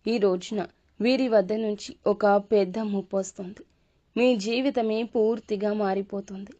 ఈ రోజున వీరి వద్ద నుంచి ఒక పెద్ద ముప్పు వస్తుంది. మీ జీవితమే పూర్తిగా మారిపోతుంది.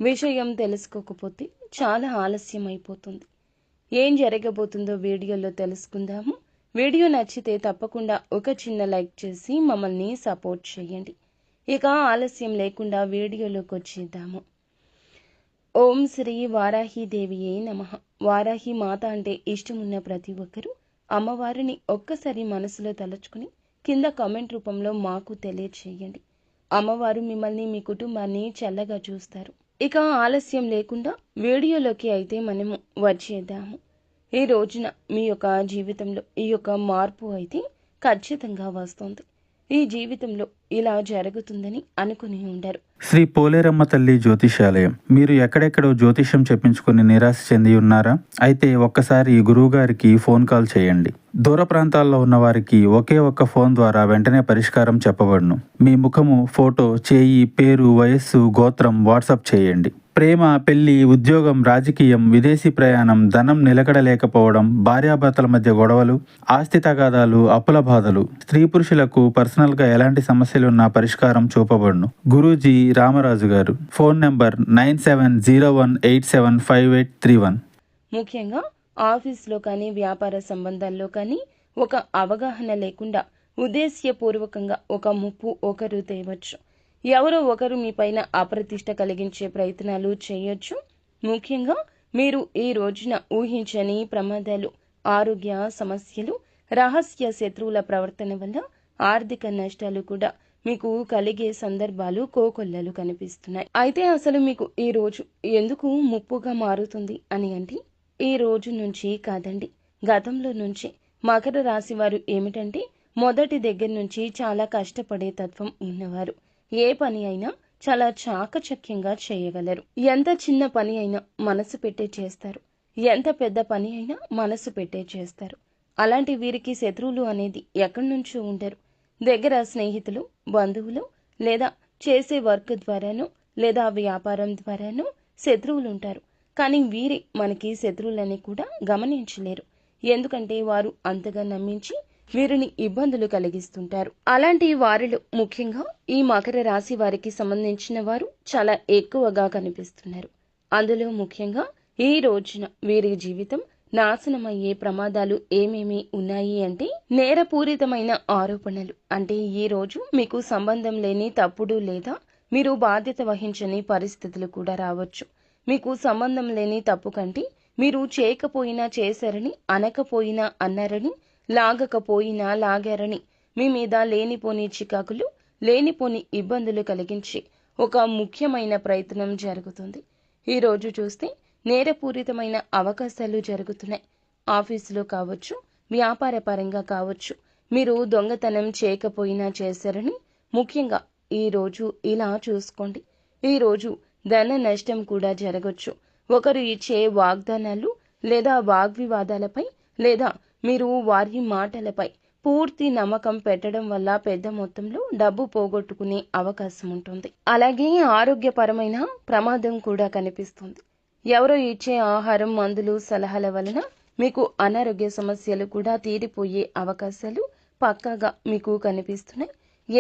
విషయం తెలుసుకోకపోతే చాలా ఆలస్యం అయిపోతుంది. ఏం జరగబోతుందో వీడియోలో తెలుసుకుందాము. వీడియో నచ్చితే తప్పకుండా ఒక చిన్న లైక్ చేసి మమ్మల్ని సపోర్ట్ చేయండి. ఇక ఆలస్యం లేకుండా వీడియోలోకి వచ్చేద్దాము. ఓం శ్రీ వారాహీదేవియే నమః. వారాహి మాత అంటే ఇష్టమున్న ప్రతి ఒక్కరూ అమ్మవారిని ఒక్కసారి మనసులో తలుచుకుని కింద కామెంట్ రూపంలో మాకు తెలియచేయండి. అమ్మవారు మిమ్మల్ని మీ కుటుంబాన్ని చల్లగా చూస్తారు. ఇక ఆలస్యం లేకుండా వీడియోలోకి అయితే మనము వచ్చేద్దాము. ఈ రోజున మీ యొక్క జీవితంలో ఈ యొక్క మార్పు అయితే ఖచ్చితంగా వస్తుంది. ఈ జీవితంలో ఇలా జరుగుతుందని అనుకుని ఉండరు. శ్రీ పోలేరమ్మ తల్లి జ్యోతిషాలయం. మీరు ఎక్కడెక్కడో జ్యోతిషం చెప్పించుకుని నిరాశ చెంది ఉన్నారా? అయితే ఒక్కసారి గురువు గారికి ఫోన్ కాల్ చేయండి. దూర ప్రాంతాల్లో ఉన్న వారికి ఒకే ఒక్క ఫోన్ ద్వారా వెంటనే పరిష్కారం చెప్పబడును. మీ ముఖము, ఫోటో, చేయి, పేరు, వయస్సు, గోత్రం వాట్సాప్ చేయండి. ప్రేమ, పెళ్లి, ఉద్యోగం, రాజకీయం, విదేశీ ప్రయాణం, ధనం నిలకడలేకపోవడం, భార్యాభర్తల మధ్య గొడవలు, ఆస్తి తగాదాలు, అప్పుల బాధలు, స్త్రీ పురుషులకు పర్సనల్గా ఎలాంటి సమస్యలున్నా పరిష్కారం చూపబడును. గురూజీ రామరాజు గారు. Phone number 9701875831. ముఖ్యంగా ఆఫీస్లో కానీ వ్యాపార సంబంధాల్లో కానీ ఒక అవగాహన లేకుండా ఉద్దేశ్యపూర్వకంగా ఒక ముప్పు ఒకరు తేవచ్చు. ఎవరో ఒకరు మీ పైన అప్రతిష్ట కలిగించే ప్రయత్నాలు చేయొచ్చు. ముఖ్యంగా మీరు ఈ రోజున ఊహించని ప్రమాదాలు, ఆరోగ్య సమస్యలు, రహస్య శత్రువుల ప్రవర్తన వల్ల ఆర్థిక నష్టాలు కూడా మీకు కలిగే సందర్భాలు కోకొల్లలు కనిపిస్తున్నాయి. అయితే అసలు మీకు ఈ రోజు ఎందుకు ముప్పుగా మారుతుంది అని అంటే, ఈ రోజు నుంచి కాదండి, గతంలో నుంచి మకర రాశి వారు ఏమిటంటే మొదటి దగ్గర నుంచి చాలా కష్టపడే తత్వం ఉన్నవారు. ఏ పని అయినా చాలా చాకచక్యంగా చేయగలరు. ఎంత చిన్న పని అయినా మనసు పెట్టే చేస్తారు. ఎంత పెద్ద పని అయినా మనసు పెట్టే చేస్తారు. అలాంటి వీరికి శత్రువులు అనేది ఎక్కడి నుంచో ఉండరు. దగ్గర స్నేహితులు, బంధువులు, లేదా చేసే వర్క్ ద్వారానో లేదా వ్యాపారం ద్వారానో శత్రువులు ఉంటారు. కానీ వీరి మనకి శత్రువులని కూడా గమనించలేరు. ఎందుకంటే వారు అంతగా నమ్మించి వీరిని ఇబ్బందులు కలిగిస్తుంటారు. అలాంటి వారిలో ముఖ్యంగా ఈ మకర రాశి వారికి సంబంధించిన వారు చాలా ఎక్కువగా కనిపిస్తున్నారు. అందులో ముఖ్యంగా ఈ రోజున వీరి జీవితం నాశనమయ్యే ప్రమాదాలు ఏమేమి ఉన్నాయి అంటే, నేరపూరితమైన ఆరోపణలు. అంటే ఈ రోజు మీకు సంబంధం లేని తప్పుడు లేదా మీరు బాధ్యత వహించని పరిస్థితులు కూడా రావచ్చు. మీకు సంబంధం లేని తప్పు కంటే మీరు చేయకపోయినా చేశారని, అనకపోయినా అన్నారని, లాగకపోయినా లాగారని మీ మీద లేనిపోని చికాకులు, లేనిపోని ఇబ్బందులు కలిగించి ఒక ముఖ్యమైన ప్రయత్నం జరుగుతుంది. ఈరోజు చూస్తే నేరపూరితమైన అవకాశాలు జరుగుతున్నాయి. ఆఫీసులో కావచ్చు, వ్యాపార పరంగా కావచ్చు, మీరు దొంగతనం చేయకపోయినా చేశారని. ముఖ్యంగా ఈరోజు ఇలా చూసుకోండి. ఈరోజు ధన నష్టం కూడా జరగచ్చు. ఒకరు ఇచ్చే వాగ్దానాలు లేదా వాగ్వివాదాలపై లేదా మీరు వారి మాటలపై పూర్తి నమ్మకం పెట్టడం వల్ల పెద్ద మొత్తంలో డబ్బు పోగొట్టుకునే అవకాశం ఉంటుంది. అలాగే ఆరోగ్యపరమైన ప్రమాదం కూడా కనిపిస్తుంది. ఎవరో ఇచ్చే ఆహారం, మందులు, సలహాల వలన మీకు అనారోగ్య సమస్యలు కూడా తీరిపోయే అవకాశాలు పక్కాగా మీకు కనిపిస్తున్నాయి.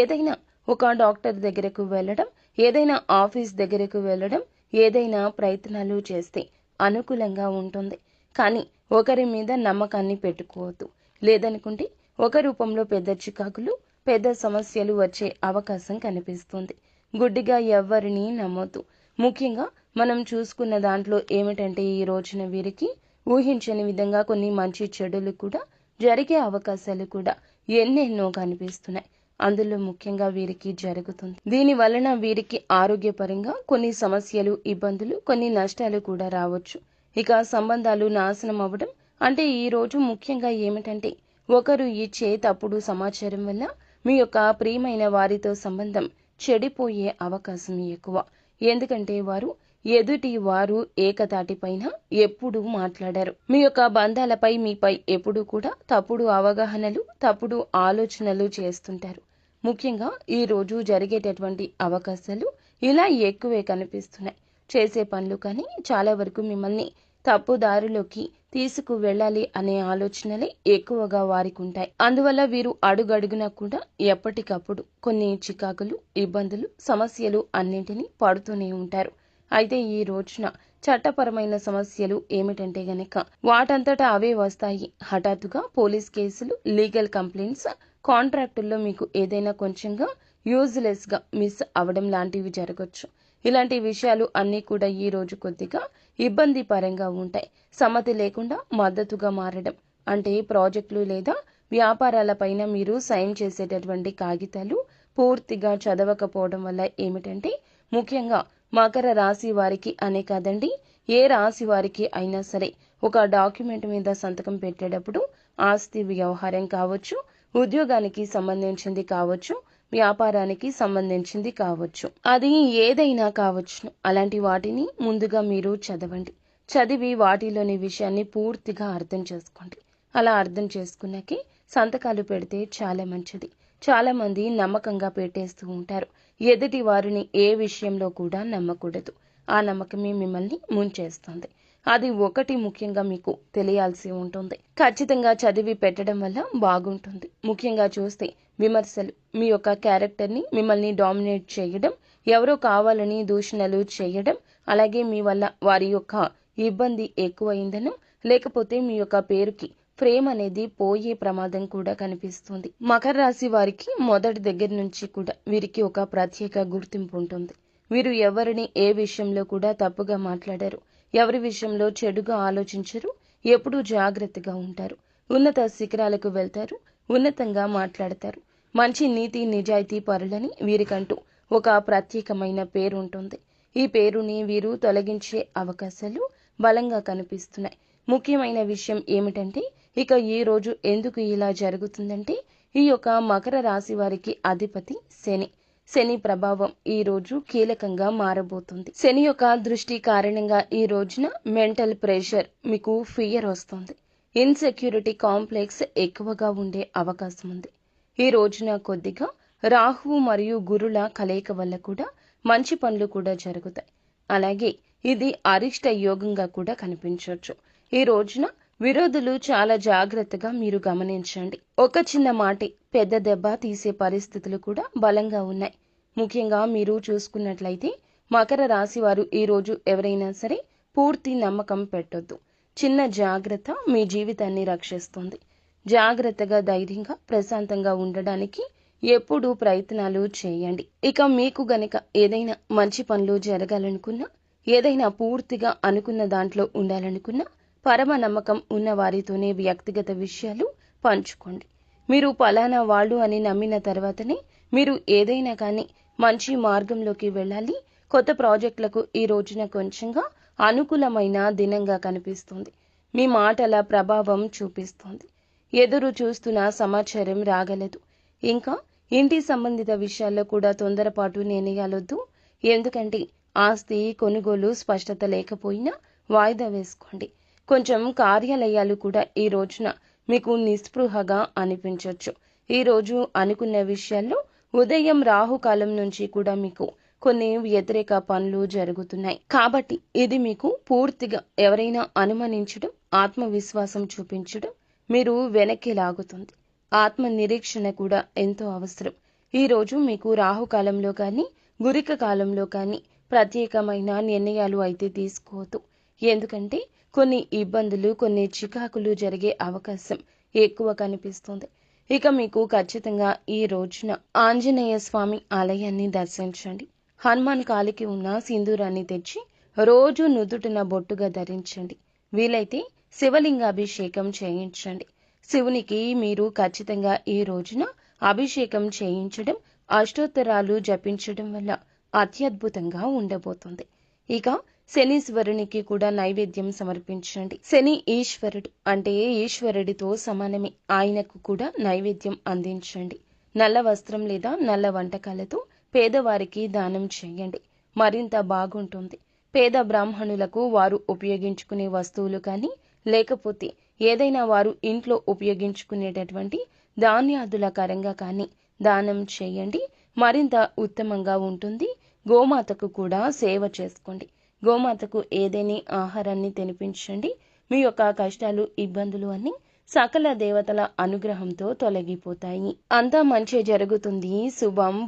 ఏదైనా ఒక డాక్టర్ దగ్గరకు వెళ్ళడం, ఏదైనా ఆఫీస్ దగ్గరకు వెళ్ళడం, ఏదైనా ప్రయత్నాలు చేస్తే అనుకూలంగా ఉంటుంది. కానీ ఒకరి మీద నమ్మకాన్ని పెట్టుకోవద్దు. లేదనుకుంటే ఒక రూపంలో పెద్ద చికాకులు, పెద్ద సమస్యలు వచ్చే అవకాశం కనిపిస్తుంది. గుడ్డిగా ఎవ్వరిని నమ్మొద్దు. ముఖ్యంగా మనం చూసుకున్న దాంట్లో ఏమిటంటే, ఈ రోజున వీరికి ఊహించని విధంగా కొన్ని మంచి చెడులు కూడా జరిగే అవకాశాలు కూడా ఎన్నెన్నో కనిపిస్తున్నాయి. అందులో ముఖ్యంగా వీరికి జరుగుతుంది. దీని వలన వీరికి ఆరోగ్యపరంగా కొన్ని సమస్యలు, ఇబ్బందులు, కొన్ని నష్టాలు కూడా రావచ్చు. ఇక సంబంధాలు నాశనం అవ్వడం అంటే ఈ రోజు ముఖ్యంగా ఏమిటంటే, ఒకరు ఇచ్చే తప్పుడు సమాచారం వల్ల మీ యొక్క ప్రియమైన వారితో సంబంధం చెడిపోయే అవకాశం ఎక్కువ. ఎందుకంటే ఎదుటి వారు ఏకతాటిపైన ఎప్పుడూ మాట్లాడారు. మీ యొక్క బంధాలపై, మీపై ఎప్పుడూ కూడా తప్పుడు అవగాహనలు, తప్పుడు ఆలోచనలు చేస్తుంటారు. ముఖ్యంగా ఈ రోజు జరిగేటటువంటి అవకాశాలు ఇలా ఎక్కువే కనిపిస్తున్నాయి. చేసే పనులు కానీ చాలా వరకు మిమ్మల్ని తప్పుదారిలోకి తీసుకు వెళ్ళాలి అనే ఆలోచనలే ఎక్కువగా వారికి ఉంటాయి. అందువల్ల వీరు అడుగడుగునా కూడా ఎప్పటికప్పుడు కొన్ని చికాకులు, ఇబ్బందులు, సమస్యలు అన్నింటినీ పడుతూనే ఉంటారు. అయితే ఈ రోజున చట్టపరమైన సమస్యలు ఏమిటంటే గనక వాటంతటా అవే వస్తాయి. హఠాత్తుగా పోలీస్ కేసులు, లీగల్ కంప్లైంట్స్, కాంట్రాక్టుల్లో మీకు ఏదైనా కొంచెంగా యూజ్లెస్ గా మిస్ అవడం లాంటివి జరగచ్చు. ఇలాంటి విషయాలు అన్నీ కూడా ఈ రోజు కొద్దిగా ఇబ్బంది పరంగా ఉంటాయి. సమ్మతి లేకుండా మద్దతుగా మారడం అంటే ప్రాజెక్టులు లేదా వ్యాపారాలపైన మీరు సైన్ చేసేటటువంటి కాగితాలు పూర్తిగా చదవకపోవడం వల్ల ఏమిటంటే ముఖ్యంగా మకర రాశి వారికి అనే కాదండి, ఏ రాశి వారికి అయినా సరే ఒక డాక్యుమెంట్ మీద సంతకం పెట్టేటప్పుడు ఆస్తి వ్యవహారం కావచ్చు, ఉద్యోగానికి సంబంధించింది కావచ్చు, వ్యాపారానికి సంబంధించింది కావచ్చు, అది ఏదైనా కావచ్చు. అలాంటి వాటిని ముందుగా మీరు చదవండి. చదివి వాటిలోని విషయాన్ని పూర్తిగా అర్థం చేసుకోండి. అలా అర్థం చేసుకున్నాకే సంతకాలు పెడితే చాలా మంచిది. చాలా మంది నమ్మకంగా పెట్టేస్తూ ఉంటారు. ఎదుటి వారిని ఏ విషయంలో కూడా నమ్మకూడదు. ఆ నమ్మకమే మిమ్మల్ని ముంచేస్తుంది. అది ఒకటి ముఖ్యంగా మీకు తెలియాల్సి ఉంటుంది. ఖచ్చితంగా చదివి పెట్టడం వల్ల బాగుంటుంది. ముఖ్యంగా చూస్తే విమర్శలు మీ యొక్క క్యారెక్టర్ని, మిమ్మల్ని డామినేట్ చేయడం, ఎవరో కావాలని దూషణలు చేయడం, అలాగే మీ వల్ల వారి యొక్క ఇబ్బంది ఎక్కువైందనో లేకపోతే మీ యొక్క పేరుకి ఫ్రేమ్ అనేది పోయే ప్రమాదం కూడా కనిపిస్తుంది. మకర రాశి వారికి మొదటి దగ్గర నుంచి కూడా వీరికి ఒక ప్రత్యేక గుర్తింపు ఉంటుంది. వీరు ఎవరిని ఏ విషయంలో కూడా తప్పుగా మాట్లాడారు, ఎవరి విషయంలో చెడుగా ఆలోచించరు, ఎప్పుడూ జాగ్రత్తగా ఉంటారు. ఉన్నత శిఖరాలకు వెళ్తారు, ఉన్నతంగా మాట్లాడతారు. మంచి నీతి నిజాయితీ పరులని వీరికంటూ ఒక ప్రత్యేకమైన పేరు ఉంటుంది. ఈ పేరుని వీరు తొలగించే అవకాశాలు బలంగా కనిపిస్తున్నాయి. ముఖ్యమైన విషయం ఏమిటంటే ఇక ఈ రోజు ఎందుకు ఇలా జరుగుతుందంటే ఈ యొక్క మకర రాశి వారికి అధిపతి శని. శని ప్రభావం ఈ రోజు కీలకంగా మారబోతుంది. శని యొక్క దృష్టి కారణంగా ఈ రోజున మెంటల్ ప్రెషర్, మీకు ఫియర్ వస్తుంది. ఇన్సెక్యూరిటీ కాంప్లెక్స్ ఎక్కువగా ఉండే అవకాశం ఉంది. ఈ రోజున కొద్దిగా రాహువు మరియు గురుల కలయిక వల్ల కూడా మంచి పనులు కూడా జరుగుతాయి. అలాగే ఇది అరిష్ట యోగంగా కూడా కనిపించవచ్చు. ఈ రోజున విరోధులు చాలా జాగ్రత్తగా మీరు గమనించండి. ఒక చిన్న మాటే పెద్ద దెబ్బ తీసే పరిస్థితులు కూడా బలంగా ఉన్నాయి. ముఖ్యంగా మీరు చూసుకున్నట్లయితే మకర రాశి వారు ఈ రోజు ఎవరైనా సరే పూర్తి నమ్మకం పెట్టొద్దు. చిన్న జాగ్రత్త మీ జీవితాన్ని రక్షిస్తుంది. జాగ్రత్తగా, ధైర్యంగా, ప్రశాంతంగా ఉండడానికి ఎప్పుడూ ప్రయత్నాలు చేయండి. ఇక మీకు గనక ఏదైనా మంచి పనులు జరగాలనుకున్నా, ఏదైనా పూర్తిగా అనుకున్న దాంట్లో ఉండాలనుకున్నా పరమ నమ్మకం ఉన్న వారితోనే వ్యక్తిగత విషయాలు పంచుకోండి. మీరు పలానా వాళ్ళు అని నమ్మిన తర్వాతనే మీరు ఏదైనా కానీ మంచి మార్గంలోకి వెళ్ళాలి. కొత్త ప్రాజెక్టులకు ఈ రోజున కొంచెంగా అనుకూలమైన దినంగా కనిపిస్తుంది. మీ మాటల ప్రభావం చూపిస్తుంది. ఎదురు చూస్తున్న సమాచారం రాగలదు. ఇంకా ఇంటి సంబంధిత విషయాల్లో కూడా తొందరపాటు నిర్ణయాలొద్దు. ఎందుకంటే ఆస్తి కొనుగోలు స్పష్టత లేకపోయినా వాయిదా వేసుకోండి. కొంచెం కార్యాలయాలు కూడా ఈ రోజున మీకు నిస్పృహగా అనిపించవచ్చు. ఈ రోజు అనుకున్న విషయాల్లో ఉదయం రాహుకాలం నుంచి కూడా మీకు కొన్ని వ్యతిరేక పనులు జరుగుతున్నాయి. కాబట్టి ఇది మీకు పూర్తిగా ఎవరైనా అనుమానించడం, ఆత్మవిశ్వాసం చూపించడం మీరు వెనక్కి లాగుతుంది. ఆత్మ నిరీక్షణ కూడా ఎంతో అవసరం. ఈ రోజు మీకు రాహుకాలంలో కానీ గురిక కాలంలో కానీ ప్రత్యేకమైన నిర్ణయాలు అయితే తీసుకోవద్దు. ఎందుకంటే కొన్ని ఇబ్బందులు, కొన్ని చికాకులు జరిగే అవకాశం ఎక్కువ కనిపిస్తుంది. ఇక మీకు ఖచ్చితంగా ఈ రోజున ఆంజనేయ స్వామి ఆలయాన్ని దర్శించండి. హనుమాన్ కాలికి ఉన్న సింధూరాన్ని తెచ్చి రోజు నుదుటిన బొట్టుగా ధరించండి. వీలైతే శివలింగాభిషేకం చేయించండి. శివునికి మీరు ఖచ్చితంగా ఈ రోజున అభిషేకం చేయించడం, అష్టోత్తరాలు జపించడం వల్ల అత్యద్భుతంగా ఉండబోతుంది. ఇక శనీశ్వరునికి కూడా నైవేద్యం సమర్పించండి. శని ఈశ్వరుడు అంటే ఈశ్వరుడితో సమానమే. ఆయనకు కూడా నైవేద్యం అందించండి. నల్ల వస్త్రం లేదా నల్ల వంటకాలతో పేదవారికి దానం చేయండి. మరింత బాగుంటుంది. పేద బ్రాహ్మణులకు వారు ఉపయోగించుకునే వస్తువులు కానీ లేకపోతే ఏదైనా వారు ఇంట్లో ఉపయోగించుకునేటటువంటి ధాన్యాదుల కరంగా కానీ దానం చేయండి. మరింత ఉత్తమంగా ఉంటుంది. గోమాతకు కూడా సేవ చేసుకోండి. గోమాతకు ఏదైనా ఆహారాన్ని తినిపించండి. మీ యొక్క కష్టాలు, ఇబ్బందులు అన్ని సకల దేవతల అనుగ్రహంతో తొలగిపోతాయి. అంతా మంచి జరుగుతుంది. శుభం.